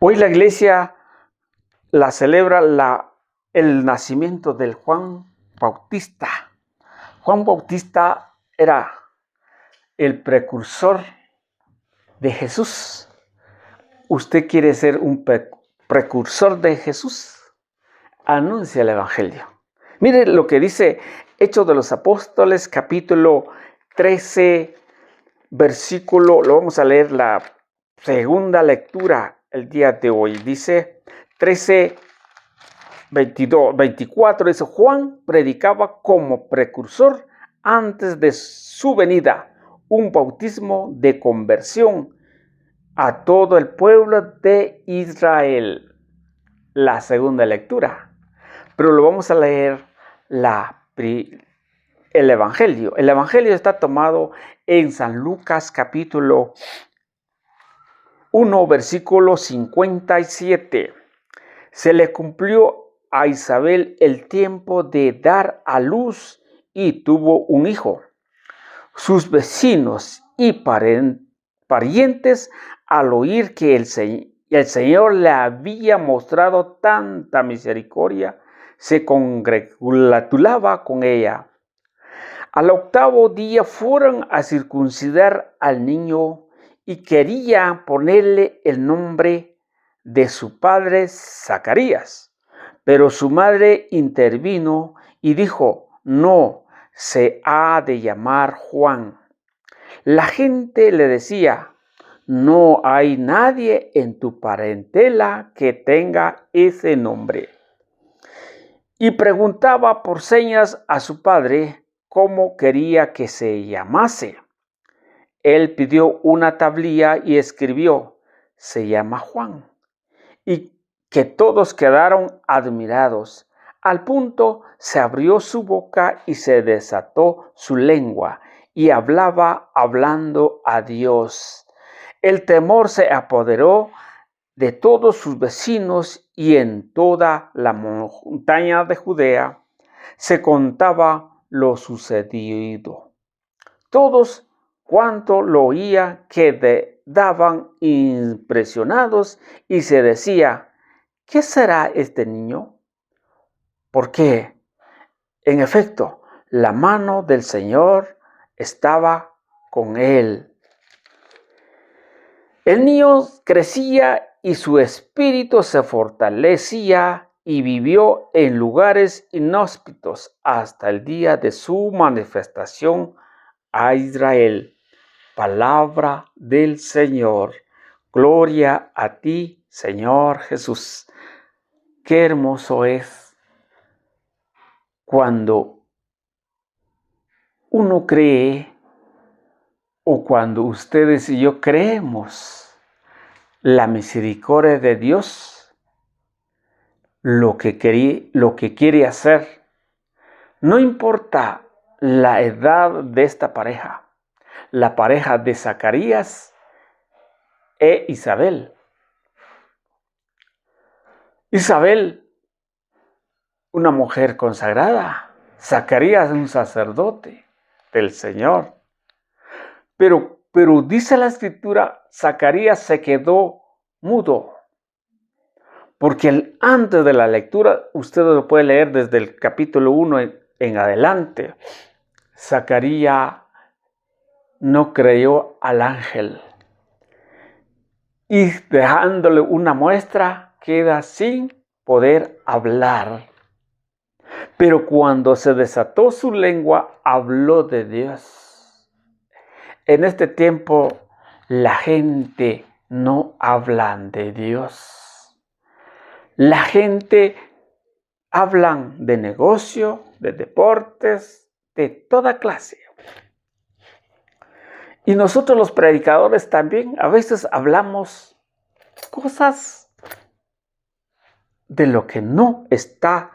Hoy la iglesia la celebra el nacimiento del Juan Bautista. Juan Bautista era el precursor de Jesús. ¿Usted quiere ser un precursor de Jesús? Anuncia el Evangelio. Mire lo que dice Hechos de los Apóstoles, capítulo 13, versículo, lo vamos a leer la segunda lectura el día de hoy. Dice 13, 22, 24, dice: Juan predicaba como precursor antes de su venida un bautismo de conversión a todo el pueblo de Israel. La segunda lectura. Pero lo vamos a leer el Evangelio. El Evangelio está tomado en San Lucas capítulo 1, versículo 57. Se le cumplió a Isabel el tiempo de dar a luz y tuvo un hijo. Sus vecinos y parientes, al oír que el Señor le había mostrado tanta misericordia, se congratulaba con ella. Al octavo día fueron a circuncidar al niño y querían ponerle el nombre de su padre Zacarías. Pero su madre intervino y dijo: no, se ha de llamar Juan. La gente le decía: no hay nadie en tu parentela que tenga ese nombre. Y preguntaba por señas a su padre cómo quería que se llamase. Él pidió una tablilla y escribió: se llama Juan. Y que todos quedaron admirados. Al punto se abrió su boca y se desató su lengua, y hablando a Dios. El temor se apoderó de todos sus vecinos, y en toda la montaña de Judea se contaba lo sucedido. Todos cuanto lo oía quedaban impresionados y se decía: ¿qué será este niño? Porque, en efecto, la mano del Señor estaba con él. El niño crecía y su espíritu se fortalecía y vivió en lugares inhóspitos hasta el día de su manifestación a Israel. Palabra del Señor. Gloria a ti, Señor Jesús. Qué hermoso es cuando uno cree, o cuando ustedes y yo creemos la misericordia de Dios, lo que quiere hacer. No importa la edad de esta pareja, la pareja de Zacarías e Isabel. Isabel, una mujer consagrada. Zacarías, un sacerdote del Señor. Pero dice la Escritura, Zacarías se quedó mudo. Porque antes de la lectura, usted lo puede leer desde el capítulo 1 en adelante. Zacarías no creyó al ángel. Y dejándole una muestra, queda sin poder hablar. Pero cuando se desató su lengua, habló de Dios. En este tiempo, la gente no habla de Dios. La gente habla de negocio, de deportes, de toda clase. Y nosotros los predicadores también a veces hablamos cosas de lo que no está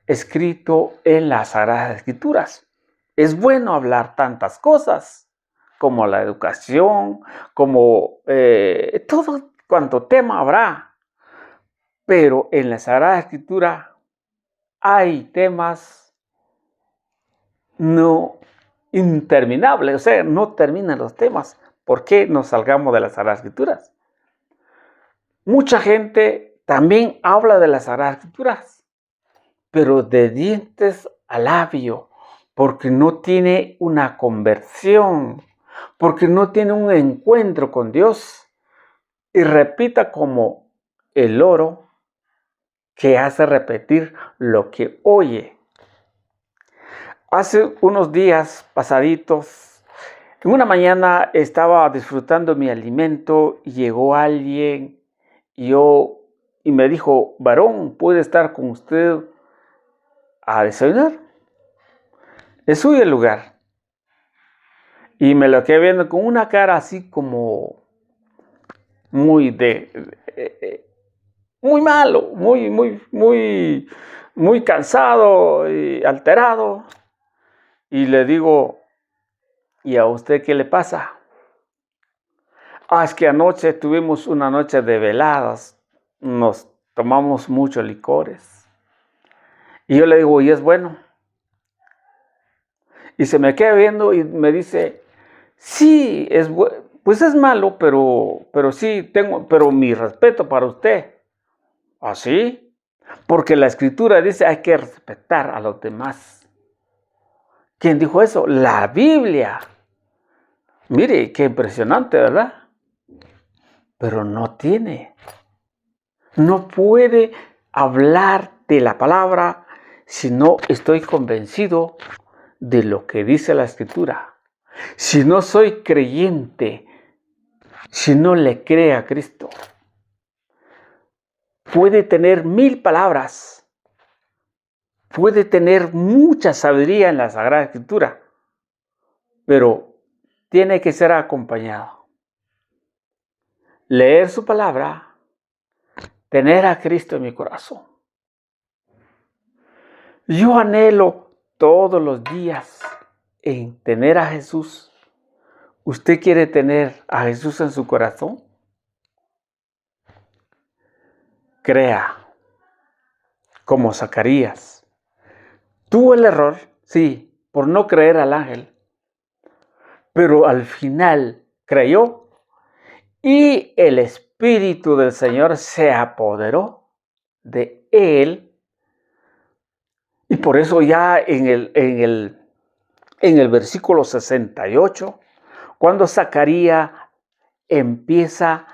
escrito en las Sagradas Escrituras. Es bueno hablar tantas cosas como la educación, como todo cuanto tema habrá. Pero en la Sagrada Escritura hay temas no interminables, o sea, no terminan los temas. ¿Por qué nos salgamos de las Sagradas Escrituras? Mucha gente también habla de las Sagradas Escrituras, pero de dientes al labio, porque no tiene una conversión, porque no tiene un encuentro con Dios. Y repita como el loro que hace repetir lo que oye. Hace unos días pasaditos, en una mañana estaba disfrutando mi alimento y llegó alguien y me dijo, varón, ¿puede estar con usted a desayunar? Es suyo el lugar. Y me lo quedé viendo con una cara así como muy muy malo, muy cansado y alterado. Y le digo, ¿y a usted qué le pasa? Es que anoche tuvimos una noche de veladas, nos tomamos muchos licores. Y yo le digo, ¿y es bueno? Y se me queda viendo y me dice, sí, pues es malo, pero sí tengo, pero mi respeto para usted. ¿Así? Porque la escritura dice hay que respetar a los demás. ¿Quién dijo eso? La Biblia. Mire, qué impresionante, ¿verdad? Pero no puede hablar de la palabra si no estoy convencido de lo que dice la escritura. Si no soy creyente, si no le cree a Cristo. Puede tener 1000 palabras, puede tener mucha sabiduría en la Sagrada Escritura, pero tiene que ser acompañado. Leer su palabra, tener a Cristo en mi corazón. Yo anhelo todos los días en tener a Jesús. ¿Usted quiere tener a Jesús en su corazón? Crea, como Zacarías. Tuvo el error, sí, por no creer al ángel, pero al final creyó y el Espíritu del Señor se apoderó de él. Y por eso ya en el versículo 68, cuando Zacarías empieza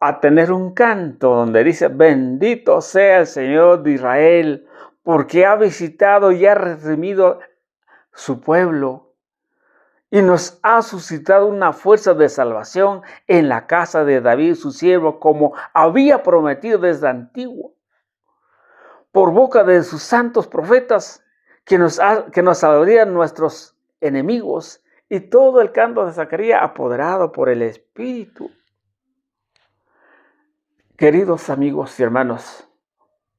a tener un canto donde dice, bendito sea el Señor de Israel, porque ha visitado y ha redimido su pueblo y nos ha suscitado una fuerza de salvación en la casa de David, su siervo, como había prometido desde antiguo, por boca de sus santos profetas, que nos salvarían nuestros enemigos. Y todo el canto de Zacarías apoderado por el Espíritu. Queridos amigos y hermanos,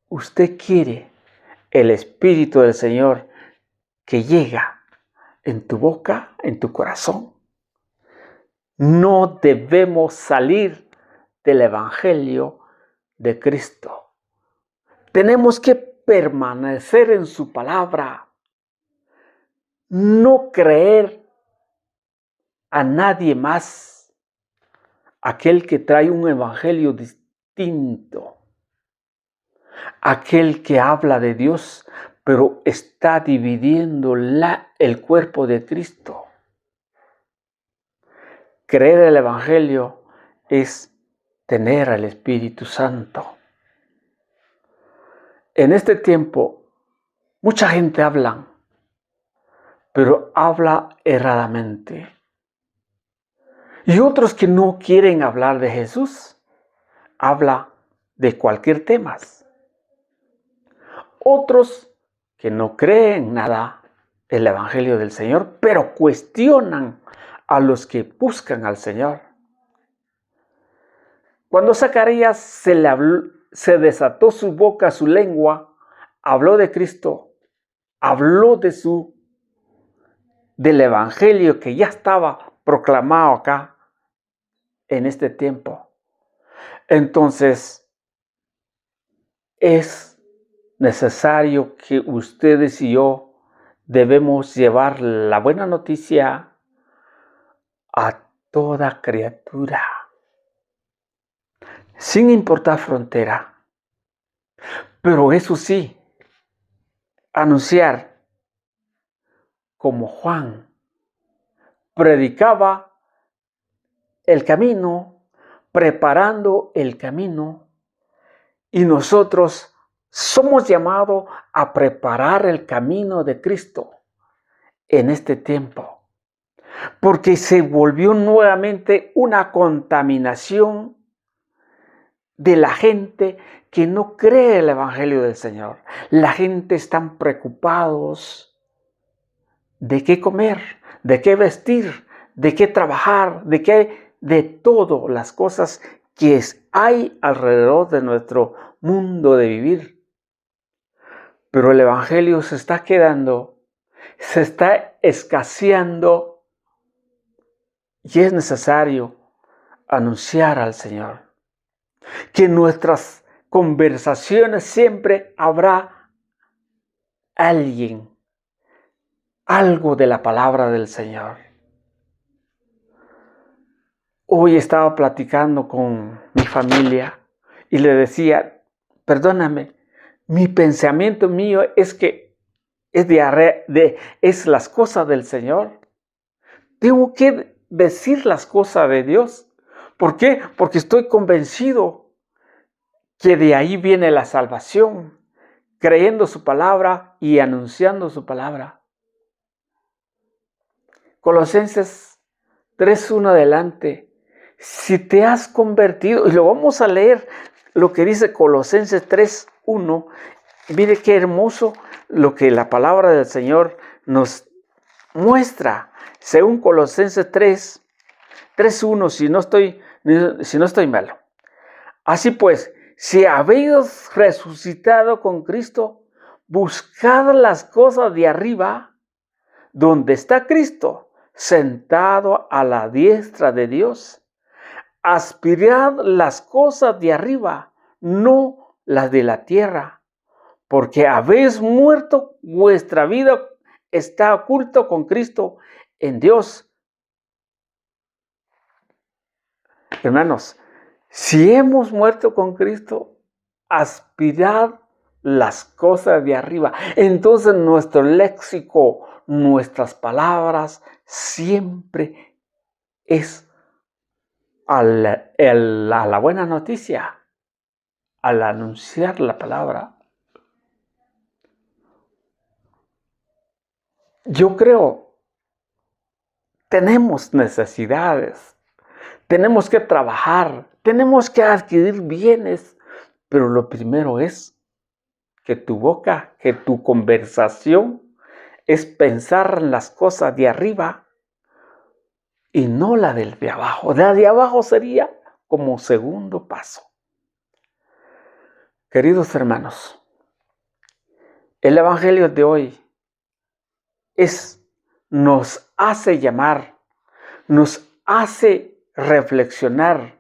usted quiere el Espíritu del Señor que llega en tu boca, en tu corazón. No debemos salir del Evangelio de Cristo. Tenemos que permanecer en su palabra. No creer a nadie más. Aquel que trae un evangelio distinto. Aquel que habla de Dios, pero está dividiendo el cuerpo de Cristo. Creer el evangelio es tener al Espíritu Santo. En este tiempo, mucha gente habla, pero habla erradamente. Y otros que no quieren hablar de Jesús, habla de cualquier tema. Otros que no creen nada el Evangelio del Señor, pero cuestionan a los que buscan al Señor. Cuando Zacarías se desató su boca, su lengua, habló de Cristo, habló del Evangelio que ya estaba proclamado acá en este tiempo. Entonces, es necesario que ustedes y yo debemos llevar la buena noticia a toda criatura. sin importar frontera. Pero eso sí, anunciar como Juan predicaba el camino, preparando el camino, y nosotros somos llamados a preparar el camino de Cristo en este tiempo, porque se volvió nuevamente una contaminación de la gente que no cree el Evangelio del Señor. La gente están preocupados de qué comer, de qué vestir, de qué trabajar, de todas las cosas que hay alrededor de nuestro mundo de vivir. Pero el Evangelio se está quedando, se está escaseando y es necesario anunciar al Señor. Que en nuestras conversaciones siempre habrá alguien, algo de la palabra del Señor. Hoy estaba platicando con mi familia y le decía, perdóname, mi pensamiento mío es que es las cosas del Señor. Tengo que decir las cosas de Dios. ¿Por qué? Porque estoy convencido que de ahí viene la salvación, creyendo su palabra y anunciando su palabra. Colosenses 3:1 adelante. Si te has convertido, y lo vamos a leer, lo que dice Colosenses 3:1, mire qué hermoso lo que la palabra del Señor nos muestra. Según Colosenses 3:1, si no estoy malo. Así pues, si habéis resucitado con Cristo, buscad las cosas de arriba, donde está Cristo, sentado a la diestra de Dios. Aspirad las cosas de arriba, no las de la tierra, porque habéis muerto, vuestra vida está oculta con Cristo en Dios. Hermanos, si hemos muerto con Cristo, aspirad las cosas de arriba. Entonces nuestro léxico, nuestras palabras, siempre es a la buena noticia, al anunciar la palabra. Yo creo, tenemos necesidades, tenemos que trabajar, tenemos que adquirir bienes, pero lo primero es que tu boca, que tu conversación es pensar en las cosas de arriba y no la del de abajo. La de abajo sería como segundo paso. Queridos hermanos, el Evangelio de hoy nos hace llamar, nos hace reflexionar,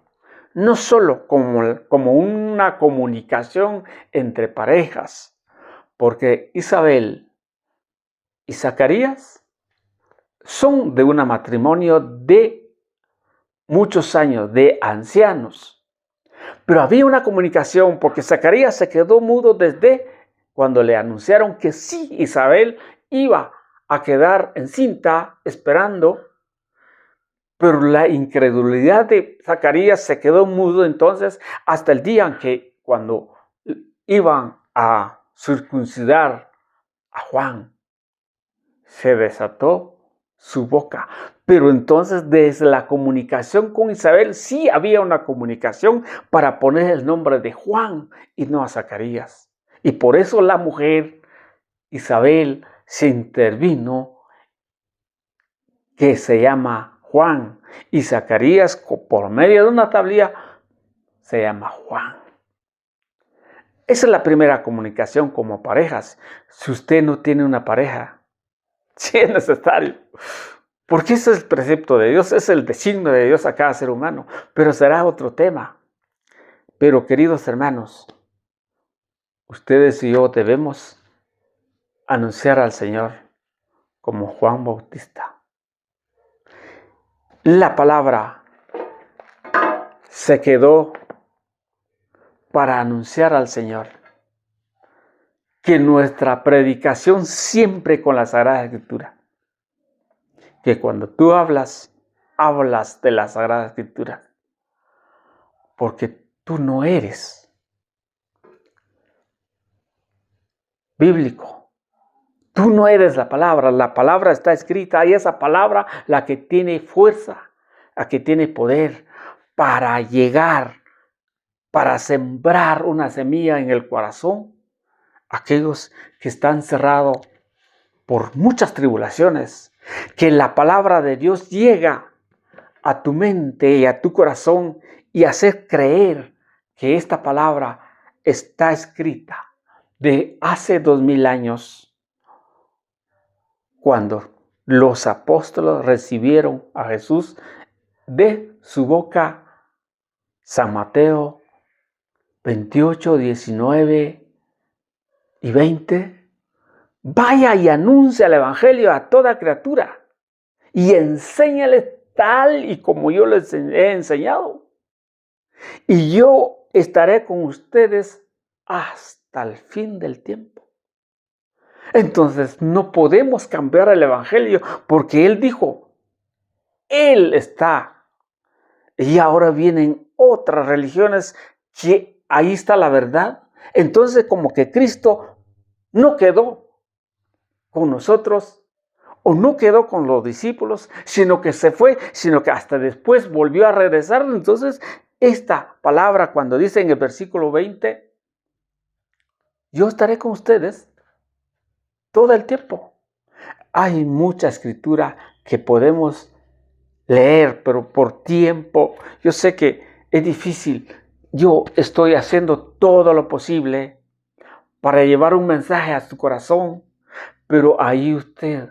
no solo como una comunicación entre parejas, porque Isabel y Zacarías son de un matrimonio de muchos años, de ancianos. Pero había una comunicación porque Zacarías se quedó mudo desde cuando le anunciaron que sí, Isabel iba a quedar encinta esperando, pero la incredulidad de Zacarías se quedó mudo entonces hasta el día en que cuando iban a circuncidar a Juan, se desató su boca. Pero entonces desde la comunicación con Isabel sí había una comunicación para poner el nombre de Juan y no a Zacarías. Y por eso la mujer Isabel se intervino, que se llama Juan, y Zacarías por medio de una tablilla se llama Juan. Esa es la primera comunicación como parejas. Si usted no tiene una pareja, sí es necesario, porque ese es el precepto de Dios, es el designio de Dios a cada ser humano, pero será otro tema. Pero queridos hermanos, ustedes y yo debemos anunciar al Señor como Juan Bautista. La palabra se quedó para anunciar al Señor. Que nuestra predicación siempre con la Sagrada Escritura. Que cuando tú hablas de la Sagrada Escritura. Porque tú no eres bíblico. Tú no eres la palabra está escrita y esa palabra la que tiene fuerza, la que tiene poder para llegar, para sembrar una semilla en el corazón. Aquellos que están cerrados por muchas tribulaciones, que la palabra de Dios llega a tu mente y a tu corazón y hacer creer que esta palabra está escrita de hace 2000 años, cuando los apóstoles recibieron a Jesús de su boca. San Mateo 28, 19 y 20. Vaya y anuncia el evangelio a toda criatura y enséñales tal y como yo les he enseñado. Y yo estaré con ustedes hasta el fin del tiempo. Entonces no podemos cambiar el evangelio porque Él dijo, Él está. Y ahora vienen otras religiones que ahí está la verdad. Entonces como que Cristo no quedó con nosotros o no quedó con los discípulos, sino que se fue, sino que hasta después volvió a regresar. Entonces esta palabra cuando dice en el versículo 20, yo estaré con ustedes todo el tiempo. Hay mucha escritura que podemos leer, pero por tiempo, yo sé que es difícil. Yo estoy haciendo todo lo posible para llevar un mensaje a su corazón, pero ahí usted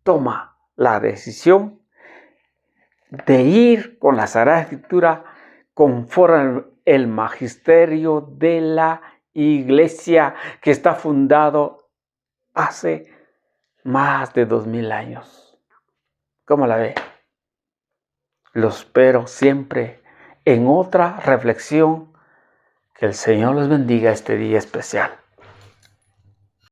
toma la decisión de ir con la Sagrada Escritura conforme el magisterio de la Iglesia que está fundado hace más de 2000 años. ¿Cómo la ve? Lo espero siempre en otra reflexión. Que el Señor los bendiga este día especial.